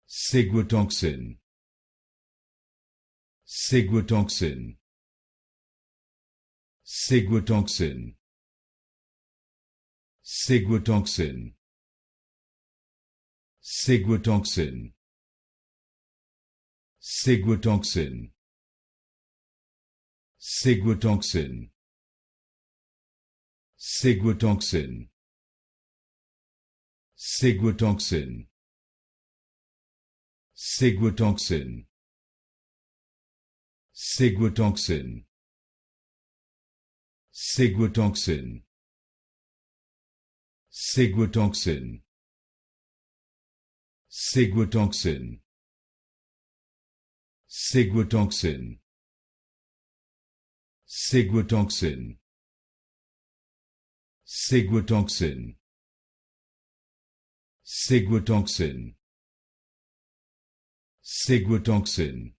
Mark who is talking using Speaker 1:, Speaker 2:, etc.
Speaker 1: Ciguatoxin, Ciguatoxin, Ciguatoxin, Ciguatoxin, Ciguatoxin, Ciguatoxin, Ciguatoxin, Ciguatoxin, Ciguatoxin, Ciguatoxin, Ciguatoxin, Ciguatoxin, Ciguatoxin, Ciguatoxin, Ciguatoxin, Ciguatoxin, Ciguatoxin, Ciguatoxin, Ciguatoxin,